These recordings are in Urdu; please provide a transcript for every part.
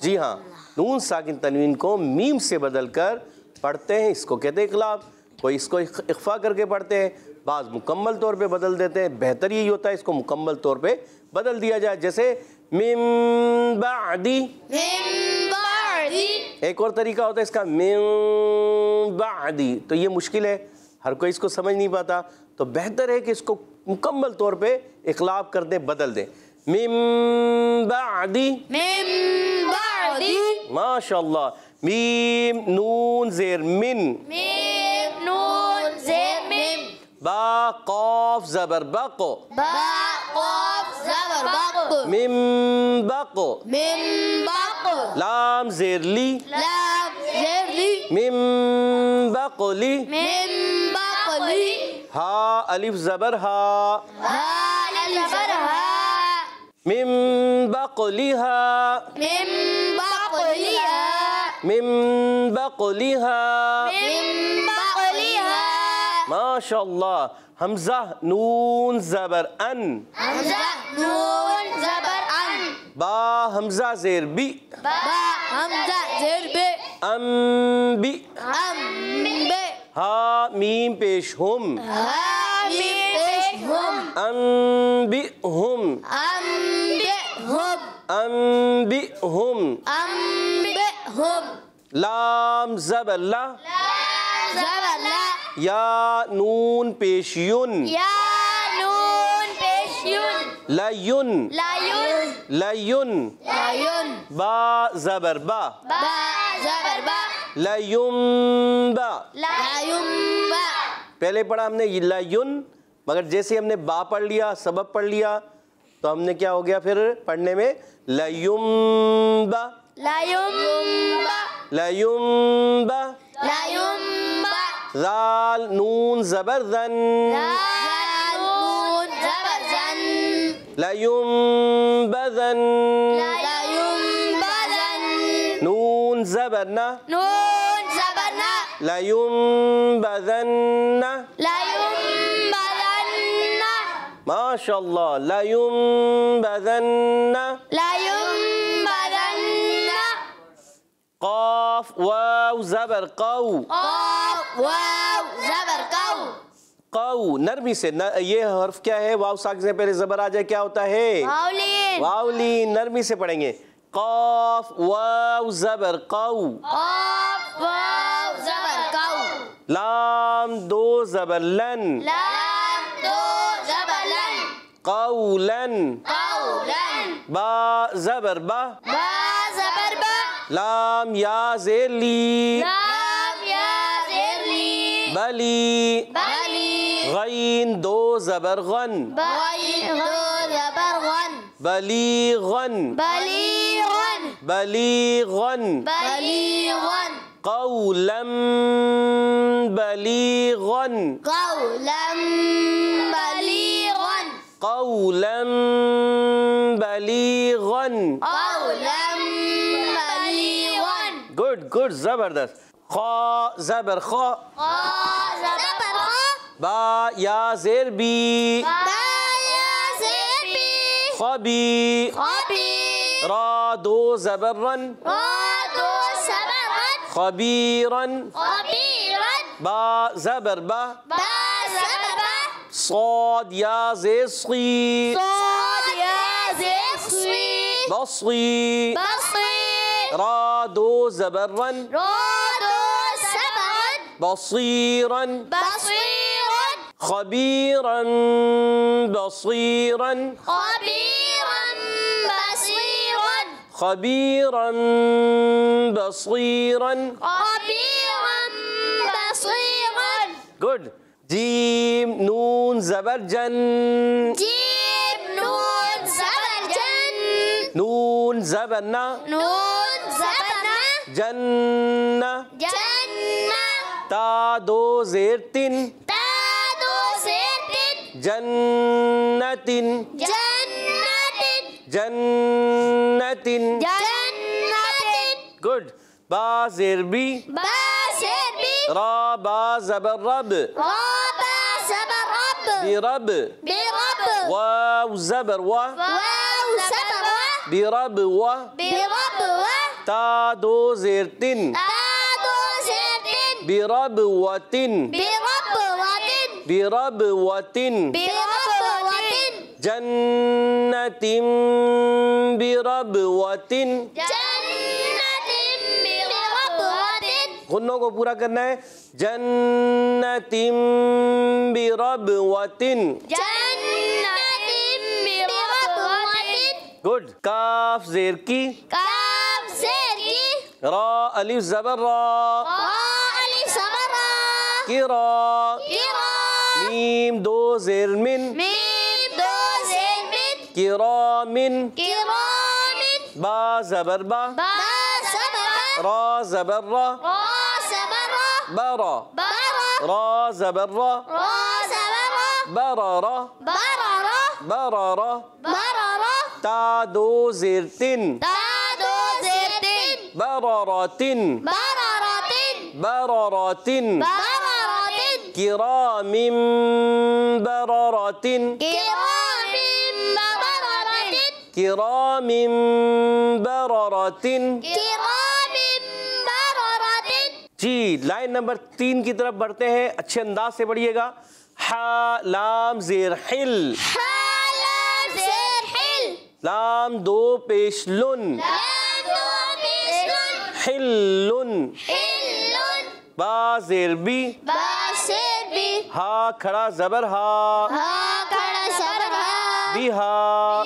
جی ہاں، نون ساکن تنوین کو میم سے بدل کر پڑھتے ہیں، اس کو کہتے ہیں اقلاب۔ کوئی اس کو اخفا کر کے پڑھتے ہیں، بعض مکمل طور پہ بدل دیتے ہیں۔ بہتر یہی ہوتا ہے اس کو مکمل طور پہ بدل دیا جائے، جیسے من بعدی۔ من بعدی، ایک اور طریقہ ہوتا ہے اس کا، من بعدی، تو یہ مشکل ہے، ہر کوئی اس کو سمجھ نہیں پاتا، تو بہتر ہے کہ اس کو مکمل طور پہ اقلاب کر دیں، بدل دیں۔ من بعدی، من بعدی، ماشاءاللہ۔ میم نون زیر من، میم نون زیر میم، با قاف زبر بق، با قاف زبر بق، من بق، من بق، لام زیر لی، لام زیر لی، من بقلی، من بقلی، ہا الف زبر ہا، ہا زبر ہا، من بقلها، من بقلیہا، من بقلها، من بقلیہا، ماشاء اللہ۔ حمزہ نون زبر ان، حمزہ نون زبر ان، با حمزہ زیر بی، با حمزہ زیر بے، ام بی، ام بے، ہا میم پیش ہم، ہا میم پیش ہم، ام بی ہم، ام بے ہم، ام بی ہم، ام بے ہم، لام زبر لا، لام زبر لا، یا نون پیش یون، یا نون پیش یون، لیون، لایون، لیون، لایون، با زبر با، با زبر با، لیون با۔ لایون با، پہلے پڑھا ہم نے لیون، مگر جیسے ہم نے با پڑھ لیا، سبب پڑھ لیا، تو ہم نے کیا ہو گیا پھر پڑھنے میں، لیون با، لایون با، لیون با۔ لایون با، ذال نون زبر ذن، زال نون زبر زن، لیون بذن، لایون بدن، نون زبر نا، نون زبر نا، لیون بذن، لایون بدن، ماشاء اللہ، لیون بذن۔ لایون بدن، قاف واو زبر قو، قاف واو زبر قو، قو نرمی سے، یہ حرف کیا ہے، واو ساکن سے پہلے زبر آ جائے کیا ہوتا ہے، واولین، واولین، نرمی سے پڑھیں گے، قاف واو زبر قو، قاف واو زبر قو، لام دو زبر لن، لام دو زبر لن، قولن، قولن، با زبر با، با زبر با، لام یا زیر لی، لام یا زیر لی، بلی، بلی، غین دو زبر غن، غین دو زبر غن، بلیغن، بلیغن، بلیغن، بلیغن، قولن بلیغن، قولا بلیغا، قولن بلیغن، قولا بلیغا، گڈ گڈ، زبردست۔ خا زبر خا، زبر خا، با یا زیر بی، با یا زیر بی، خبی، خبی، را دو زبر رن، را دو زبر رن، خبیرن، خبیرا، با زبر با، با زبر با، صاد یا زیر صی، صاد یا زیر صی، بصی، بصیر، را دو زبر رن، را دو زبر رن، بصیرن، بصیرا، خبیرن بصیرن، خبیرا، بصیرا، خبیرن بصیرن، خبیرا، بصیرا، گڈ۔ جیم نون زبر جن، جیم نون زبر جن، نون زبر نا، نون زبر نا، جن، جنہ، تا دو زیر تن، تا دو زیر تن، جنتن، جنت، جنتن، جنت، گڈ۔ با زیر بی، با زیر بی، را با زبر رب، را با زبر رب، برب، برب، واو زبر و، واو زبر و، برب و، برب و، تا دو زیر تن تادو زيتين بربوتن بربوة بربوتن بربوة جنة بربوتن جنة بربوة غنوں کو پورا کرنا ہے جنة بربوتن جنة بربوة گڈ کاف زیر کی کاف زیر کی را الف زبر را الف زبر را کرا کرا میم دو زیر من میم دو زیر من کرامن کرام با زبر با با زبر را زبر را را زبر برا برا را زبر را را زبر برارا برارا برارا برارا تا دو زیر تن تادو زيتين براراتن برارة براراتن برارة کرام براراتن كرام برارة کرام براراتن كرام برارة جی لائن نمبر 3 کی طرف بڑھتے ہیں، اچھے انداز سے پڑھیے گا. حا لام زیر حل حلام زير حل لام دو پیش لن لام دو بسلون حلن حلون با زیر بی باسر بي ہا کھڑا زبر ہا ها كڑا سبرها بی ہا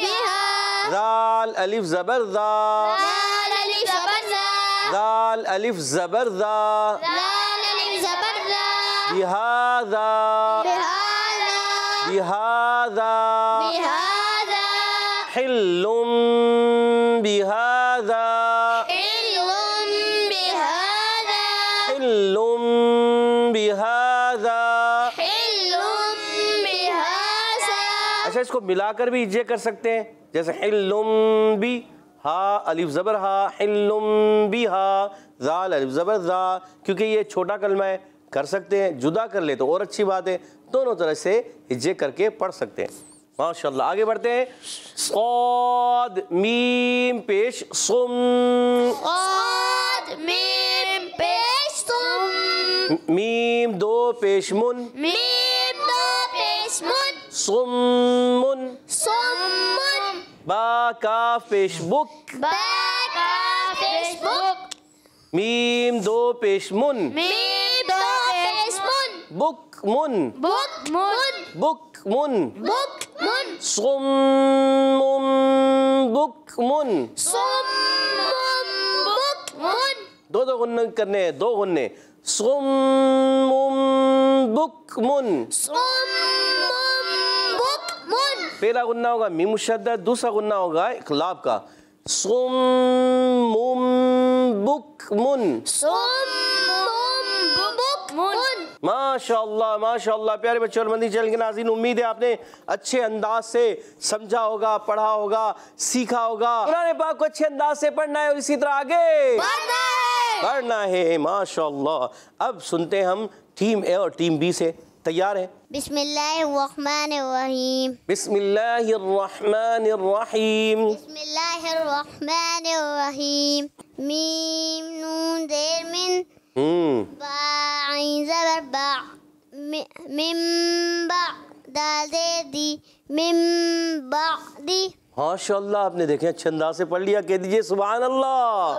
بها دال الف زبر دا لال الف زبر ذا دال الف زبر دا لال الف زبر ذا بهذا بهذا بهذا بهذا حل بهذا حل بهذا حل بهذا. حل بهذا اچھا اس کو ملا کر بھی یہ کر سکتے ہیں، جیسے حل بی ہا الف زبر ہا حل بها ذال الف زبر ذا، کیونکہ یہ چھوٹا کلمہ ہے، کر سکتے ہیں. جدا کر لے تو اور اچھی بات ہے، دونوں طرح سے ہجے کر کے پڑھ سکتے ہیں. ماشاءاللہ آگے بڑھتے ہیں. صاد میم پیش صم صاد ميم پیش تم میم دو پیش من ميم دو پیش من صم صم با کاف پیش بک با کاف پیش بک میم دو پیش من ميم دو پیش من بک من بک من بک من بک من صم بک من. صم بک من دو غنے کرنے ہیں، دو غنے. صم بک من. صم بک من پہلا غنہ ہوگا میم مشدد، دوسرا غنہ ہوگا اقلاب کا. صم بک من. صم بک من ماشاءاللہ ماشاءاللہ. پیارے بچوں اور مندی چینل کے ناظرین، امید ہے آپ نے اچھے انداز سے سمجھا ہوگا، پڑھا ہوگا، سیکھا ہوگا. قرآن پاک کو اچھے انداز سے پڑھنا ہے اور اسی طرح آگے پڑھنا ہے. ماشاءاللہ. اب سنتے ہیں ہم ٹیم اے اور ٹیم بی سے. تیار ہیں؟ بسم اللہ الرحمن الرحیم بسم اللہ الرحمن الرحیم. بسم اللہ الرحمن الرحیم میم نون زیر من با عین زبر با من با دال زیر دی من بعدی. ماشاءاللہ آپ نے دیکھیں اچھے انداز سے پڑھ لیا. کہہ دیجئے سبحان اللہ.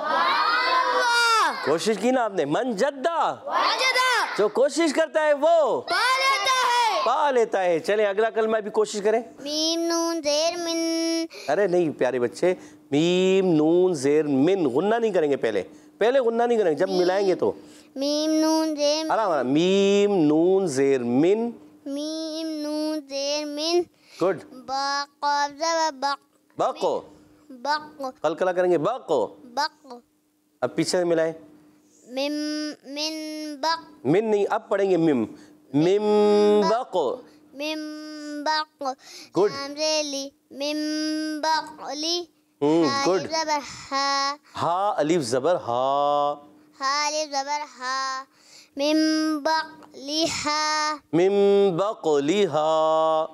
کوشش کی نا آپ نے. من جدہ جو کوشش کرتا ہے وہ پا لیتا ہے. چلیں اگلا کلمہ بھی کوشش کریں. میم نون زیر من ارے نہیں پیارے بچے، میم نون زیر من غنہ نہیں کریں گے. پہلے غنہ نہیں کریں گے، جب ملائیں گے تو میم نون زیر من آرام آرام. میم نون زیر من. میم نون زیر من گڈ. با قاف زبر بق باقو بق قلقلہ کریں گے. باقو. بق اب پیچھے سے ملائیں. من بق من نہیں، اب پڑھیں گے مم. مم باقو. من بق Good. لام زیلی من بقلی good. زبر ہا ہا الف زبر ہا. الف زبر ہا من بقلی ہا من بقلیہا.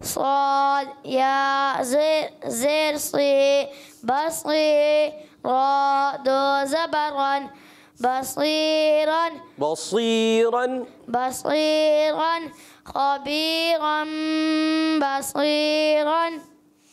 صاد يا زير صي بصي را دو زبرا بصيرا بصيرا. بصيرا خبيرا بصيرا.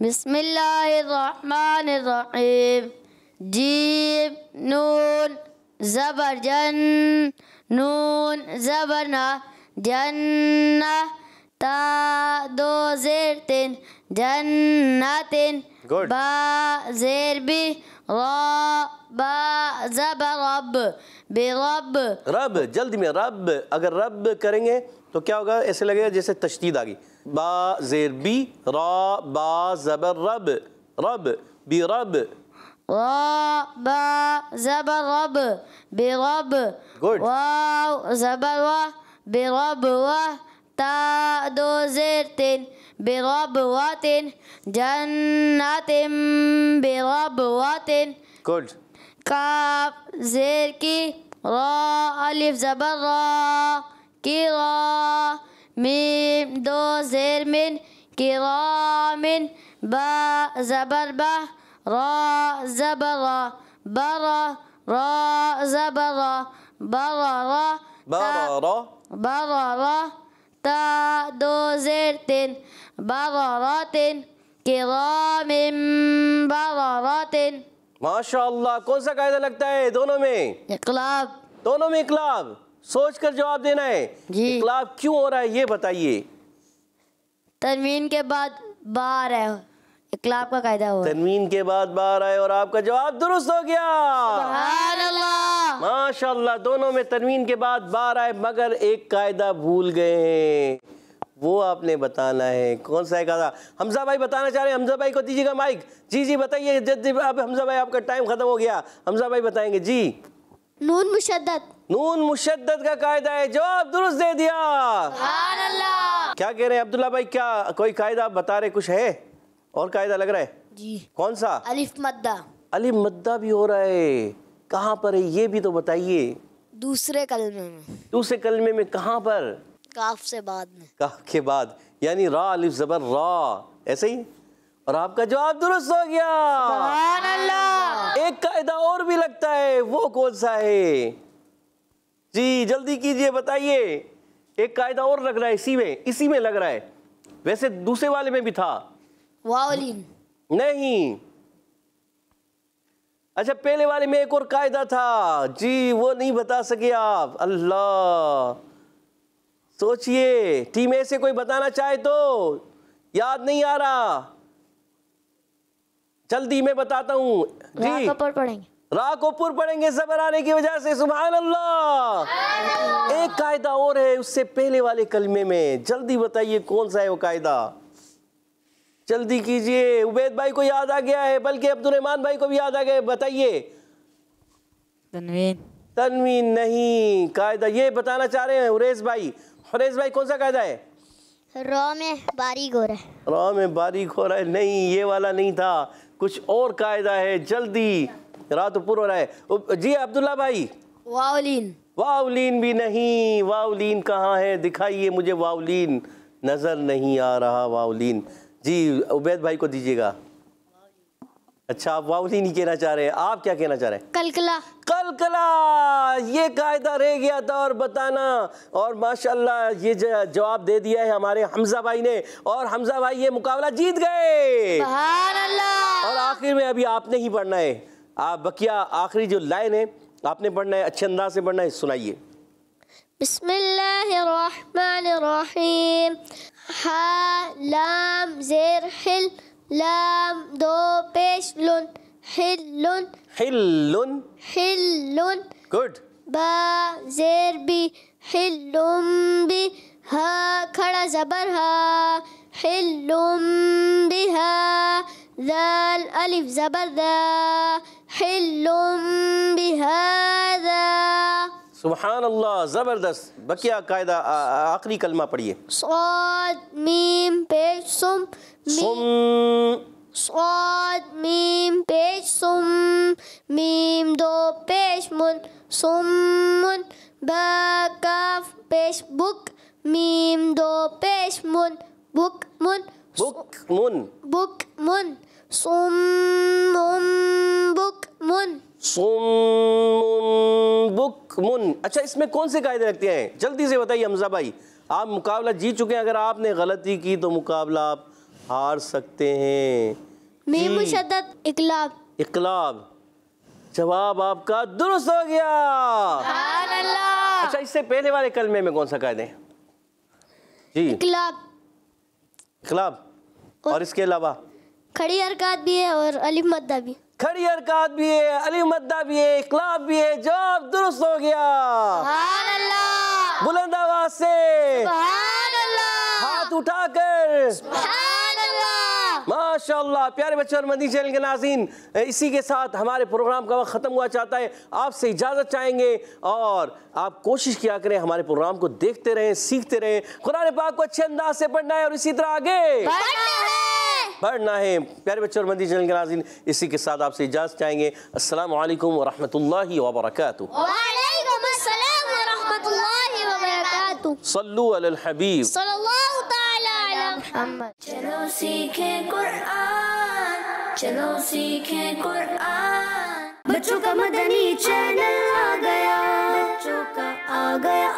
بسم اللہ الرحمن الرحیم جیم نون زبر جن نون زبر نا جنہ تا دو زیر تین جنتن Good. با زیر بی را با زبر رب برب رب، جلدی میں رب. اگر رب کریں گے تو کیا ہوگا؟ ایسے لگے گا جیسے تشدید آ گئی. با زیر بی را با زبر رب رب بی رب. را با زبر رب برب Good. واو زبر و برب و تا دو زیر تین برب واتن جنت برب واتن گڈ. کاف زیر کی را الف زبر را کی را میم دو زیر من کرامن با زبر با را زبر را برا را زبر را برا را برارا برارا تا دو زیر تین براراتن کرام براراتن. ماشاء اللہ. کون سا قاعدہ لگتا ہے دونوں میں؟ اقلاب. دونوں میں اقلاب. سوچ کر جواب دینا ہے. جی. اقلاب کیوں ہو رہا ہے یہ بتائیے. تنوین کے بعد بار ہے اقلاب کا قاعدہ ہوا. تنوین کے بعد بار آئے اور آپ کا جواب درست ہو گیا. سبحان اللہ. ماشاء اللہ. دونوں میں تنوین کے بعد بار آئے مگر ایک قاعدہ بھول گئے ہیں. وہ آپ نے بتانا ہے. کون سا ہے قاعدہ؟ حمزہ بھائی بتانا چاہ رہے ہیں. حمزہ بھائی کو دیجیے گا مائک. جی جی بتائیے. اب حمزہ بھائی آپ کا ٹائم ختم ہو گیا. حمزہ بھائی بتائیں گے. جی. نون مشدد. نون مشدد کا قاعدہ ہے. جواب درست دے دیا. سبحان اللہ. کیا کہہ رہے ہیں عبداللہ بھائی؟ کیا کوئی قاعدہ آپ بتا رہے؟ کچھ ہے اور قاعدہ لگ رہا ہے؟ جی. کون سا؟ الف مدہ. الف مدہ بھی ہو رہا ہے. کہاں پر ہے یہ بھی تو بتائیے. دوسرے کلمے میں. دوسرے کلمے میں کہاں پر؟ کاف سے بعد میں. کاف کے بعد یعنی را الف زبر را. ایسے ہی. اور آپ کا جواب درست ہو گیا. سبحان اللہ. ایک قاعدہ اور بھی لگتا ہے. وہ کون سا ہے؟ جی جلدی کیجئے بتائیے. ایک قاعدہ اور لگ رہا ہے اسی میں لگ رہا ہے. ویسے دوسرے والے میں بھی تھا. واولین. نہیں. اچھا پہلے والے میں ایک اور قاعدہ تھا. جی وہ نہیں بتا سکے آپ. اللہ. سوچئے. ٹیم اے سے کوئی بتانا چاہے تو. یاد نہیں آ رہا. جلدی میں بتاتا ہوں. جی پر پڑھیں گے. را کو پر پڑھیں گے زبر آنے کی وجہ سے. سبحان اللہ. ایک قاعدہ اور ہے اس سے پہلے والے کلمے میں. جلدی بتائیے کون سا ہے وہ قاعدہ. جلدی کیجئے. عبید بھائی کو یاد آ گیا ہے بلکہ عبد الرحمن بھائی کو بھی یاد آ گیا ہے. بتائیے. تنوین. تنوین نہیں. قاعدہ یہ بتانا چاہ رہے ہیں حریث بھائی. حریث بھائی کون سا قاعدہ ہے؟ را میں باریک ہو رہا ہے. را میں باریک ہو رہا ہے. نہیں یہ والا نہیں تھا. کچھ اور قاعدہ ہے. جلدی. را تو پر ہو رہا ہے. جی عبداللہ بھائی. واولین. واولین بھی نہیں. واولین کہاں ہے؟ دکھائیے مجھے. واولین نظر نہیں آ رہا. واولین. جی عبید بھائی کو دیجیے گا. اچھا آپ واولین نہیں کہنا چاہ رہے ہیں. آپ کیا کہنا چاہ رہے ہیں؟ کلکلا. کلکلا. یہ قاعدہ رہ گیا تھا اور بتانا. اور ماشاءاللہ یہ جواب دے دیا ہے ہمارے حمزہ بھائی نے. اور حمزہ بھائی یہ مقابلہ جیت گئے. سبحان اللہ. اور آخر میں ابھی آپ نے ہی پڑھنا ہے. آپ بقیہ آخری جو لائن ہے آپ نے پڑھنا ہے. اچھے انداز سے پڑھنا ہے. سنائیے. بسم اللہ الرحمن الرحیم. ہا لام زیر حل لام دو پیش لن حلن حلن. حلن. گڈ. با زیر بی حلم بی ہا کھڑا زبر ہا حلم بہا ذال الف زبر دا حلم بہذا. سبحان اللہ. زبردست. بقیہ قاعدہ آخری کلمہ پڑھیے. صاد میم پیش سم سم. صاد میم پیش سم میم دو پیش من سمن با کاف پیش بک میم دو پیش من بک من بک من. بک من سم بک من سم بک من. اچھا اس میں کون سے قاعدے لگتے ہیں؟ جلدی سے بتائیے حمزہ بھائی. آپ مقابلہ جیت چکے ہیں. اگر آپ نے غلطی کی تو مقابلہ آپ ہار سکتے ہیں؟ میم مشدد اقلاب. اقلاب. جواب آپ کا درست ہو گیا. سبحان اللہ. اچھا اس سے پہلے والے کلمے میں کون سا قید ہے؟ جی اقلاب. اقلاب. اور اس کے علاوہ کھڑی حرکات بھی ہے اور الف مدہ بھی. کھڑی حرکات بھی ہے، الف مدہ بھی ہے، اقلاب بھی ہے. جواب درست ہو گیا. سبحان اللہ. بلند آواز سے سبحان اللہ. ہاتھ اٹھا کر سبحان اللہ. ماشاءاللہ. پیارے بچے اور مدنی چینل کے ناظرین، اسی کے ساتھ ہمارے پروگرام کا وقت ختم ہوا چاہتا ہے. آپ سے اجازت چاہیں گے اور آپ کوشش کیا کریں ہمارے پروگرام کو دیکھتے رہیں، سیکھتے رہیں. قرآن پاک کو اچھے انداز سے پڑھنا ہے اور اسی طرح آگے بڑھنا ہے. پیارے بچے اور مدنی چینل کے ناظرین، اسی کے ساتھ آپ سے اجازت چاہیں گے. السلام علیکم ورحمۃ اللہ وبرکاتہ. وعلیکم السلام ورحمۃ اللہ وبرکاتہ. صلو علی الحبیب. صلی اللہ تعالی علی محمد. چلو سیکھیں قرآن، چلو سیکھیں قرآن. بچوں کا مدنی چینل آ گیا، بچوں کا آ گیا